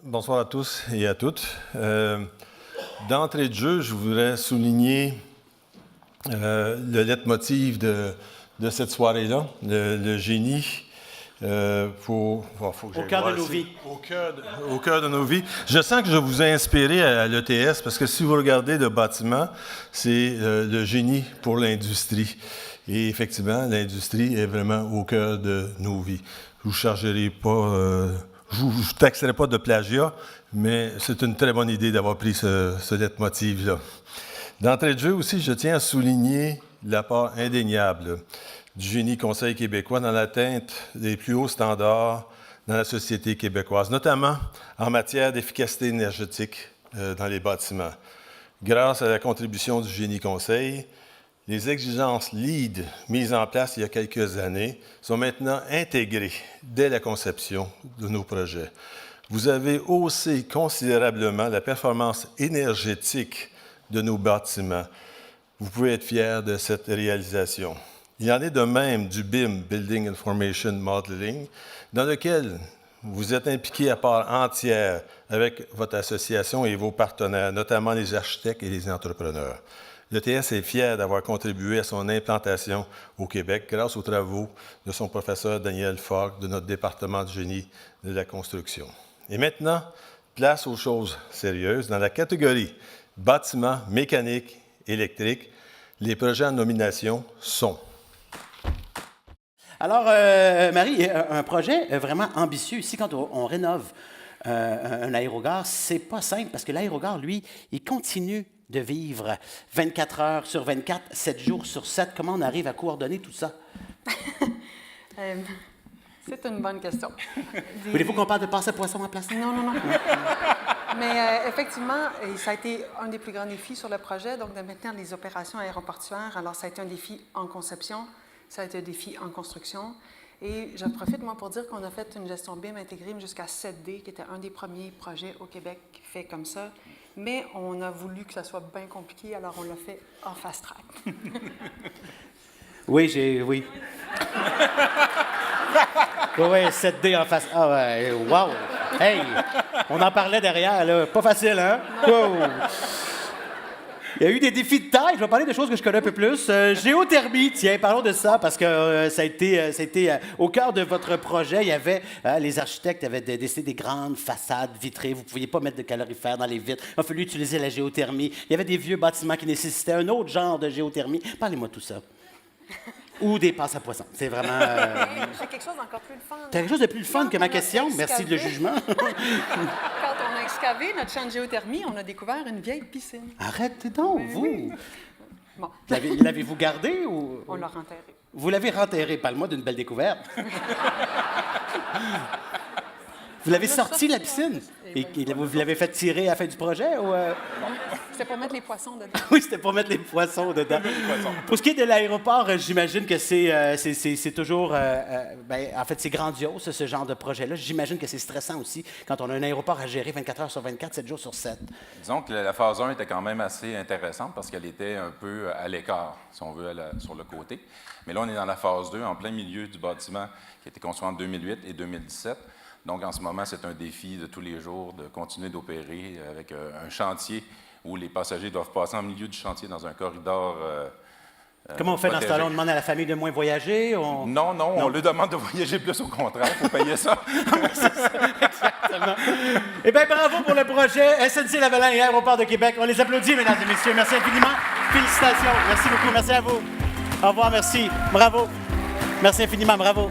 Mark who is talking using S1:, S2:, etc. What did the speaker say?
S1: Bonsoir à tous et à toutes. D'entrée de jeu, je voudrais souligner le leitmotiv de cette soirée-là, le génie. Au
S2: cœur de nos vies.
S1: Au cœur de nos vies. Je sens que je vous ai inspiré à l'ETS parce que si vous regardez le bâtiment, c'est le génie pour l'industrie. Et effectivement, l'industrie est vraiment au cœur de nos vies. Je ne vous chargerai pas, je ne vous taxerai pas de plagiat, mais c'est une très bonne idée d'avoir pris ce leitmotiv-là. D'entrée de jeu aussi, je tiens à souligner l'apport indéniable du génie conseil québécois dans l'atteinte des plus hauts standards dans la société québécoise, notamment en matière d'efficacité énergétique dans les bâtiments. Grâce à la contribution du génie conseil, les exigences LEED mises en place il y a quelques années sont maintenant intégrées dès la conception de nos projets. Vous avez haussé considérablement la performance énergétique de nos bâtiments. Vous pouvez être fiers de cette réalisation. Il y en est de même du BIM, Building Information Modeling, dans lequel vous êtes impliqués à part entière avec votre association et vos partenaires, notamment les architectes et les entrepreneurs. L'ETS est fier d'avoir contribué à son implantation au Québec grâce aux travaux de son professeur Daniel Fogg de notre département de génie de la construction. Et maintenant, place aux choses sérieuses. Dans la catégorie bâtiments, mécanique, électrique, les projets en nomination sont...
S2: Alors, Marie, un projet vraiment ambitieux. Ici, quand on rénove un aérogare, c'est pas simple parce que l'aérogare, lui, il continue de vivre 24 heures sur 24, 7 jours sur 7. Comment on arrive à coordonner tout ça?
S3: C'est une bonne question.
S2: Voulez-vous qu'on parle de passe à poisson en place?
S3: Non. Mais effectivement, ça a été un des plus grands défis sur le projet, donc de maintenir les opérations aéroportuaires. Alors, ça a été un défi en conception, ça a été un défi en construction. Et je profite, moi, pour dire qu'on a fait une gestion BIM intégrée jusqu'à 7D, qui était un des premiers projets au Québec fait comme ça. Mais on a voulu que ça soit bien compliqué, alors on l'a fait en fast track.
S2: Oui. Oui, 7D en face. Ah ouais, wow! Hey! On en parlait derrière, là. Pas facile, hein? Wow. Il y a eu des défis de taille. Je vais parler de choses que je connais un peu plus. Géothermie, tiens, parlons de ça, parce que ça a été au cœur de votre projet. Il y avait, les architectes avaient décidé des grandes façades vitrées. Vous ne pouviez pas mettre de calorifère dans les vitres. Il a fallu utiliser la géothermie. Il y avait des vieux bâtiments qui nécessitaient un autre genre de géothermie. Parlez-moi de tout ça. Ou des passes à poisson. C'est vraiment...
S3: C'est quelque chose d'encore plus le fun.
S2: C'est quelque chose de plus le fun que ma question. Merci de le jugement.
S3: Quand on a excavé notre champ de géothermie, on a découvert une vieille piscine.
S2: Arrêtez donc, vous!
S3: Oui. Bon.
S2: L'avez-vous gardé ou...
S3: On l'a renterré.
S2: Vous l'avez renterré. Parle-moi d'une belle découverte. Vous l'avez sorti, la piscine? Et vous l'avez fait tirer à la fin du projet? Ou
S3: C'était pour mettre les poissons dedans.
S2: Oui, c'était pour mettre les poissons dedans. Pour ce qui est de l'aéroport, j'imagine que c'est toujours... en fait, c'est grandiose, ce genre de projet-là. J'imagine que c'est stressant aussi quand on a un aéroport à gérer 24 heures sur 24, 7 jours sur 7.
S4: Disons que la phase 1 était quand même assez intéressante parce qu'elle était un peu à l'écart, si on veut, sur le côté. Mais là, on est dans la phase 2, en plein milieu du bâtiment qui a été construit en 2008 et 2017. Donc, en ce moment, c'est un défi de tous les jours de continuer d'opérer avec un chantier où les passagers doivent passer en milieu du chantier dans un corridor
S2: Comment on fait
S4: protégé.
S2: dans ce temps-là? On demande à la famille de moins voyager?
S4: Non, on leur demande de voyager plus, au contraire. Il faut payer ça.
S2: Exactement. Eh bien, bravo pour le projet SNC-Lavalin et Aéroport de Québec. On les applaudit, mesdames et messieurs. Merci infiniment. Félicitations. Merci beaucoup. Merci à vous. Au revoir. Merci. Bravo. Merci infiniment. Bravo.